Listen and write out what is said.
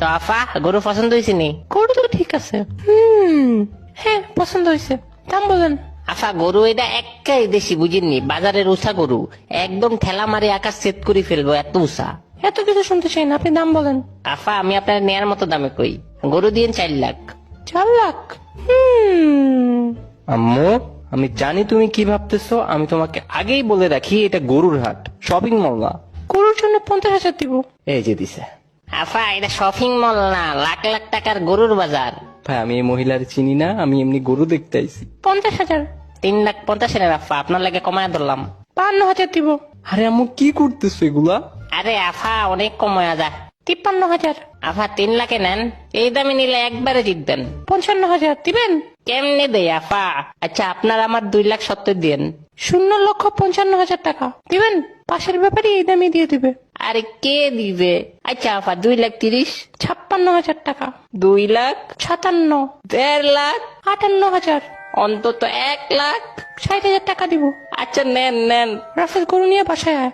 তো আফা গরু পছন্দ হয়েছে নি? গরু তো ঠিক আছে। হ্যাঁ পছন্দ হয়েছে, দাম বলেন। আফা গরু এটা একাই দেশি বুঝিনি, বাজারের উষা গরু, একদম ঠেলা মারি আকাশ সেট করে ফেলবো এত উষা। এত কিছু শুনতে চাই না, আপনি দাম বলেন। আফা আমি আপনার নেয়ার মতো দামে কই, গরু দিয়ে 4 লাখ। 4 লাখ? আম্মু আমি জানি তুমি কি ভাবতেছো, আমি তোমাকে আগেই বলে রাখি এটা গরুর হাট, শপিং মল না। গরুর জন্য 50,000 দিব। এই যে দিছে। আফা এটা শপিং মল না, লাখ লাখ টাকার গরুর বাজার। ভাই আমি এই মহিলার চিনি না, আমি এমনি গরু দেখতে আইছি। 50,000। 3,50,000 আফা, আপনার লাগে কমায় ধরলাম। 52,000 দিব। আরে আম্মু কি করতেছো এগুলা? আরে আফা অনেক কমায় যা। 53,000। আফা 3 লাখে নেন, এই দামে নিলে একবারে জিতবেন। 55,000 দিবেন? কেমনে দেই আফা? আচ্ছা আপনার আমার 2,70,000 দিন। 0,55,000 টাকা দিবেন? পাশের ব্যাপারে এই দামে দিয়ে দিবে। আরে কে দিবে? আচ্ছা আফা 2,30,000। 56,000 টাকা। 2,57,000। 1.5 লাখ। 58,000। অন্তত 1 লাখ। 60,000 টাকা দিব। আচ্ছা নেন নেন। রাফেল গরু নিয়ে বাসায় আয়।